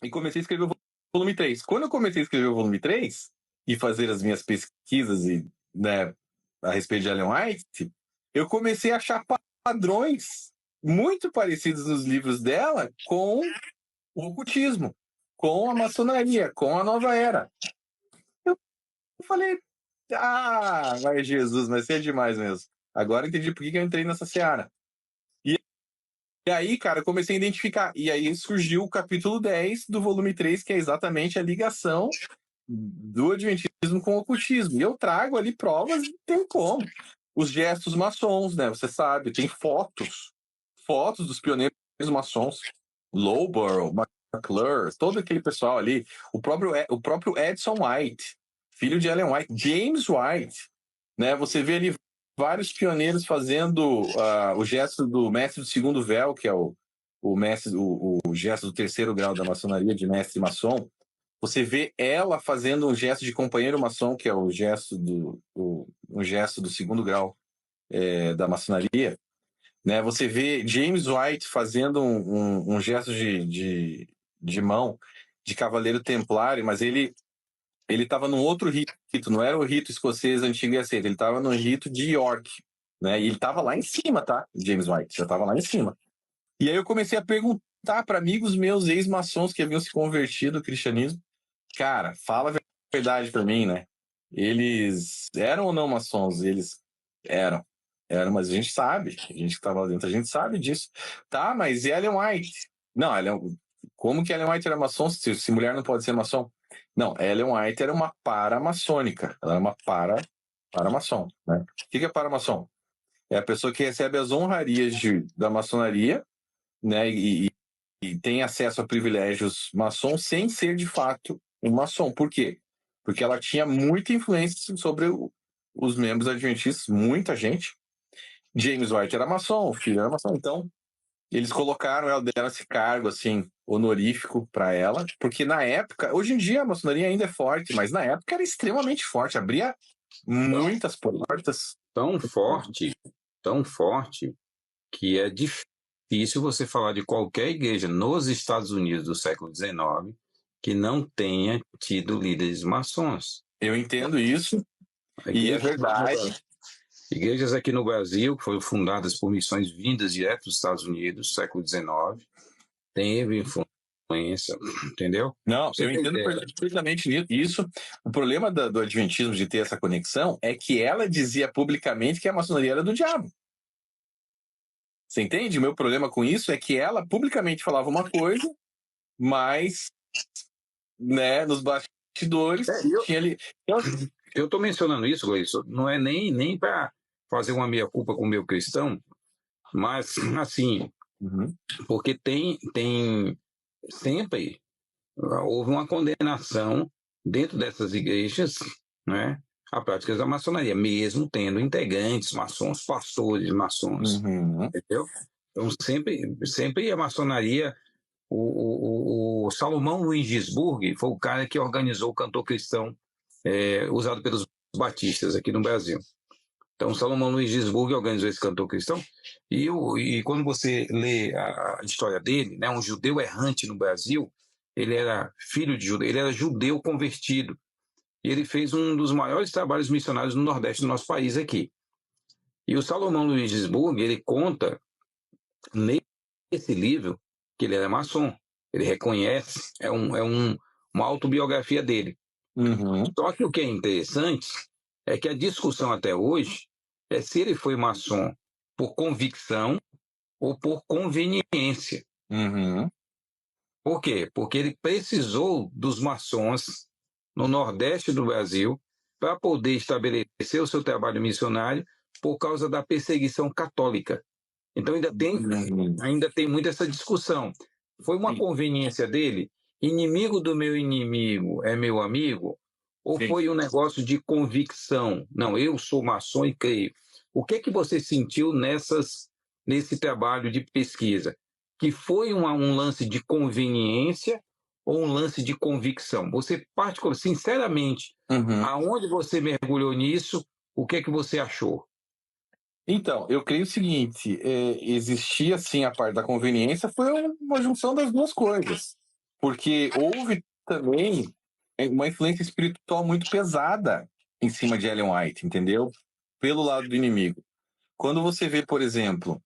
e comecei a escrever o volume 3. Quando eu comecei a escrever o volume 3 e fazer as minhas pesquisas né, a respeito de Ellen White, eu comecei a achar padrões muito parecidos nos livros dela com o ocultismo, com a maçonaria, com a nova era. Eu falei, vai Jesus, vai ser demais mesmo. Agora entendi por que eu entrei nessa seara. E aí, cara, eu comecei a identificar. E aí surgiu o capítulo 10 do volume 3, que é exatamente a ligação do adventismo com o ocultismo. E eu trago ali provas, tem como. Os gestos maçons, né? Você sabe, tem fotos dos pioneiros maçons. Lowborough, McClure, todo aquele pessoal ali. O próprio Edson White, filho de Ellen White, James White, né? Você vê ali vários pioneiros fazendo o gesto do mestre do segundo véu, que é o mestre, o gesto do terceiro grau da maçonaria, de mestre maçom. Você vê ela fazendo um gesto de companheiro maçom, que é o gesto um gesto do segundo grau da maçonaria. Né? Você vê James White fazendo um gesto de mão de cavaleiro templário, mas ele estava num outro rito, não era o rito escocês antigo e aceito, ele estava no rito de York, né? E ele estava lá em cima, tá? James White já estava lá em cima. E aí eu comecei a perguntar para amigos meus ex-maçons que haviam se convertido ao cristianismo, cara, fala a verdade para mim, né? Eles eram ou não maçons? Eles eram, mas a gente sabe, a gente que estava lá dentro, a gente sabe disso. Tá, mas e Ellen White? Não, como que Ellen White era maçom se mulher não pode ser maçom? Não, Ellen White era uma paramaçônica, ela era uma paramaçom, né? O que é paramaçom? É a pessoa que recebe as honrarias da maçonaria, né, e tem acesso a privilégios maçons sem ser de fato um maçom. Por quê? Porque ela tinha muita influência sobre os membros adventistas, muita gente. James White era maçom, o filho era maçom, então eles colocaram ela, deram esse cargo assim honorífico para ela, porque na época, hoje em dia a maçonaria ainda é forte, mas na época era extremamente forte, abria muitas portas. Tão forte que é difícil você falar de qualquer igreja nos Estados Unidos do século XIX que não tenha tido líderes maçons. Eu entendo isso, e é verdade. Igrejas aqui no Brasil, que foram fundadas por missões vindas direto dos Estados Unidos, século XIX, teve influência, entendeu? Não, eu entendo perfeitamente isso. O problema do adventismo de ter essa conexão é que ela dizia publicamente que a maçonaria era do diabo. Você entende? O meu problema com isso é que ela publicamente falava uma coisa, mas, né, nos bastidores tinha ali... Eu estou mencionando isso, Gleison, não é nem para fazer uma meia-culpa com o meu cristão, mas, assim, porque tem sempre houve uma condenação dentro dessas igrejas, né, a práticas da maçonaria, mesmo tendo integrantes maçons, pastores maçons, entendeu? Então, sempre a maçonaria... O Salomão Luiz Gisburg foi o cara que organizou o cantor cristão usado pelos batistas aqui no Brasil. Então, Salomão Luiz Gisburg organizou esse cantor cristão, e quando você lê a história dele, né, um judeu errante no Brasil, ele era filho de judeu, ele era judeu convertido, e ele fez um dos maiores trabalhos missionários no Nordeste do nosso país aqui. E o Salomão Luiz Gisburg, ele conta nesse livro que ele era maçom, ele reconhece, uma autobiografia dele. Só que o que é interessante é que a discussão até hoje é se ele foi maçom por convicção ou por conveniência. Por quê? Porque ele precisou dos maçons no Nordeste do Brasil para poder estabelecer o seu trabalho missionário por causa da perseguição católica. Então ainda tem muito essa discussão. Foi uma conveniência dele? Inimigo do meu inimigo é meu amigo? Ou foi um negócio de convicção? Não, eu sou maçom e creio. O que é que você sentiu nesse trabalho de pesquisa? Que foi um lance de conveniência ou um lance de convicção? Você, sinceramente, aonde você mergulhou nisso, o que é que você achou? Então, eu creio o seguinte, existia sim a parte da conveniência, foi uma junção das duas coisas. Porque houve também uma influência espiritual muito pesada em cima de Ellen White, entendeu? Pelo lado do inimigo. Quando você vê, por exemplo,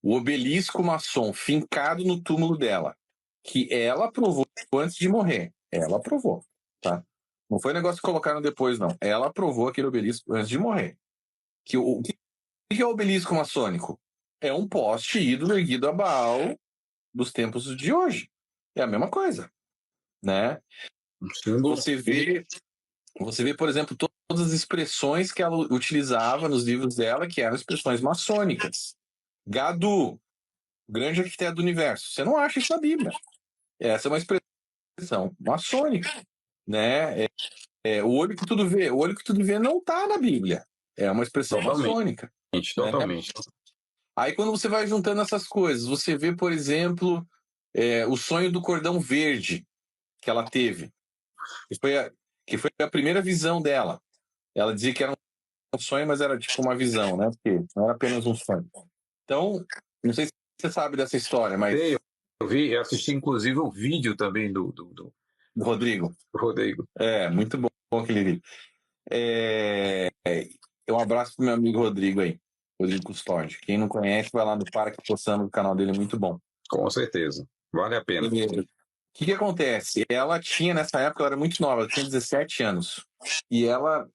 o obelisco maçom fincado no túmulo dela, que ela aprovou antes de morrer. Ela aprovou, tá? Não foi negócio que colocaram depois, não. Ela aprovou aquele obelisco antes de morrer. O que é o obelisco maçônico? É um poste ídolo erguido a Baal dos tempos de hoje. É a mesma coisa, né? Você vê, por exemplo, todas as expressões que ela utilizava nos livros dela, que eram expressões maçônicas. Gadu, grande arquiteto do universo. Você não acha isso na Bíblia. Essa é uma expressão maçônica, né? O olho que tudo vê. O olho que tudo vê não está na Bíblia. É uma expressão maçônica. Totalmente. Né? Aí quando você vai juntando essas coisas, você vê, por exemplo, o sonho do cordão verde que ela teve, que foi a primeira visão dela. Ela dizia que era um sonho, mas era tipo uma visão, né? Porque não era apenas um sonho. Então, não sei se você sabe dessa história, mas... Eu assisti inclusive o vídeo também do Rodrigo. Rodrigo. Muito bom aquele vídeo. Um abraço pro meu amigo Rodrigo aí, Rodrigo Custódio. Quem não conhece, vai lá no Parque Poçando, o canal dele é muito bom. Com certeza, vale a pena. O que acontece? Ela tinha, nessa época, ela era muito nova, ela tinha 17 anos. E ela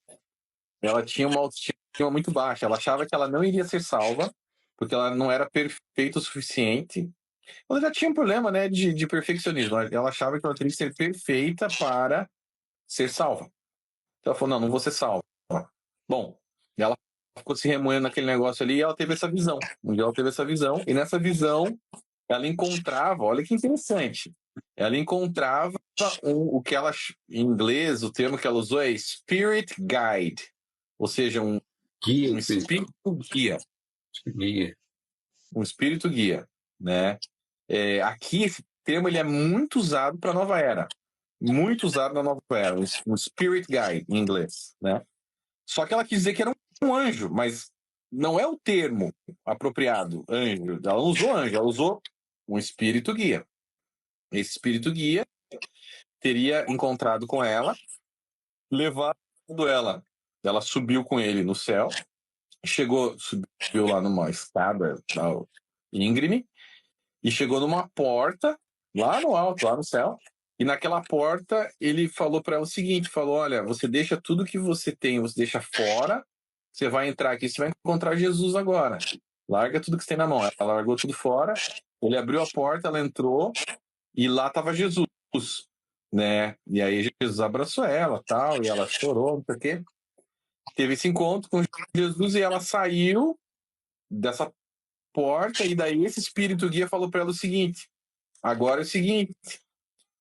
tinha uma autoestima muito baixa. Ela achava que ela não iria ser salva, porque ela não era perfeita o suficiente. Ela já tinha um problema, né, de perfeccionismo. Ela achava que ela teria que ser perfeita para ser salva. Então ela falou, não vou ser salva. Bom, ela ficou se remoendo naquele negócio ali e ela teve essa visão. Um dia ela teve essa visão, e nessa visão ela encontrava, olha que interessante, ela encontrava o que ela, em inglês, o termo que ela usou é Spirit Guide, ou seja, um espírito guia. Um espírito guia, né? Aqui esse termo ele é muito usado para a Nova Era. Muito usado na Nova Era, um Spirit Guide em inglês, né? Só que ela quis dizer que era um anjo, mas não é o termo apropriado, anjo. Ela não usou anjo, ela usou um espírito guia. Esse espírito guia teria encontrado com ela, levado ela. Ela subiu com ele no céu, subiu lá numa escada íngreme, e chegou numa porta, lá no alto, lá no céu, e naquela porta ele falou para ela o seguinte, falou, olha, você deixa tudo que você tem, você deixa fora, você vai entrar aqui, você vai encontrar Jesus agora. Larga tudo que você tem na mão. Ela largou tudo fora, ele abriu a porta, ela entrou, e lá estava Jesus, né? E aí Jesus abraçou ela, tal, e ela chorou, não sei o quê. Teve esse encontro com Jesus e ela saiu dessa porta, e daí esse espírito guia falou para ela o seguinte, agora é o seguinte,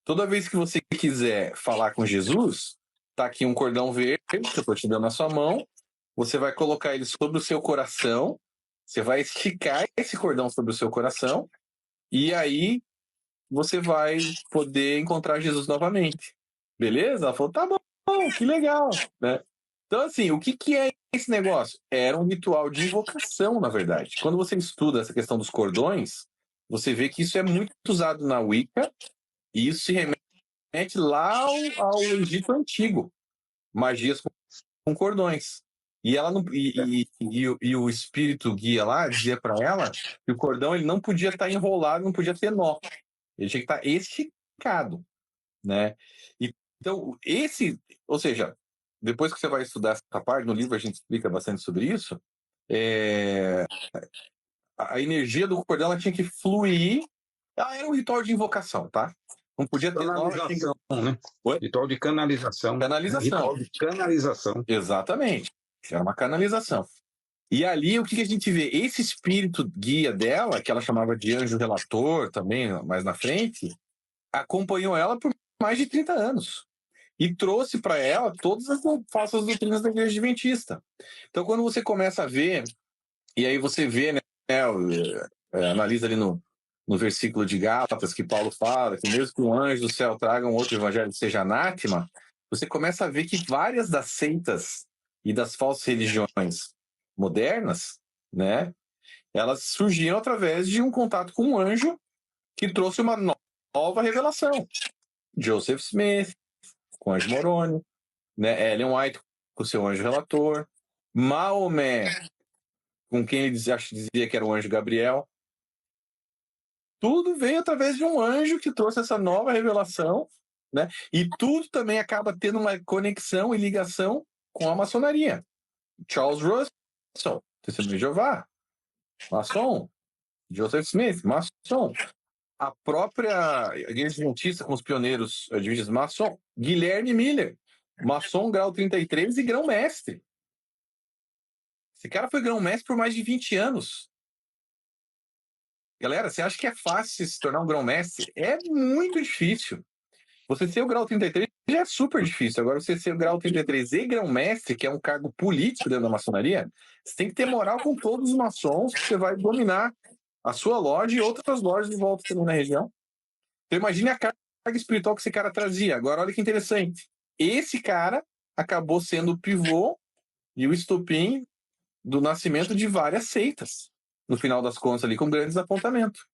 toda vez que você quiser falar com Jesus, tá aqui um cordão verde que eu tô te dando na sua mão, você vai colocar ele sobre o seu coração, você vai esticar esse cordão sobre o seu coração, e aí você vai poder encontrar Jesus novamente. Beleza? Ela falou, tá bom, que legal, né? Então, assim, o que é esse negócio? Era um ritual de invocação, na verdade. Quando você estuda essa questão dos cordões, você vê que isso é muito usado na Wicca, e isso se remete lá ao Egito Antigo. Magias com cordões. E ela não, e o espírito guia lá dizia para ela que o cordão ele não podia estar enrolado, não podia ter nó. Ele tinha que estar esticado, né? Então, ou seja, depois que você vai estudar essa parte, no livro a gente explica bastante sobre isso, a energia do cordão ela tinha que fluir. Ela era um ritual de invocação, tá? Não podia ter canalização, né? Ritual de canalização. Canalização. Ritual de canalização. Exatamente. Era uma canalização. E ali, o que a gente vê? Esse espírito guia dela, que ela chamava de anjo relator também, mais na frente, acompanhou ela por mais de 30 anos. E trouxe para ela todas as falsas doutrinas da Igreja Adventista. Então, quando você começa a ver, e aí você vê, né, analisa ali no versículo de Gálatas, que Paulo fala, que mesmo que um anjo do céu traga um outro evangelho que seja anátema, você começa a ver que várias das seitas e das falsas religiões modernas, né, elas surgiram através de um contato com um anjo que trouxe uma nova revelação. Joseph Smith, com o anjo Moroni, né? Ellen White, com o seu anjo relator, Maomé, com quem ele dizia que era o anjo Gabriel. Tudo veio através de um anjo que trouxe essa nova revelação, né? E tudo também acaba tendo uma conexão e ligação com a maçonaria. Charles Russell, Testemunho de Jeová, maçom. Joseph Smith, maçom. A própria Igreja Adventista, com os pioneiros adventistas, maçom. Guilherme Miller, maçom grau 33 e grão-mestre. Esse cara foi grão-mestre por mais de 20 anos. Galera, você acha que é fácil se tornar um grão-mestre? É muito difícil. Você ser o grau 33 já é super difícil. Agora, você ser o grau 33 e grão-mestre, que é um cargo político dentro da maçonaria, você tem que ter moral com todos os maçons, que você vai dominar a sua loja e outras lojas de volta também na região. Então, imagine a carga espiritual que esse cara trazia. Agora, olha que interessante. Esse cara acabou sendo o pivô e o estopim do nascimento de várias seitas, no final das contas, ali, com grandes apontamentos.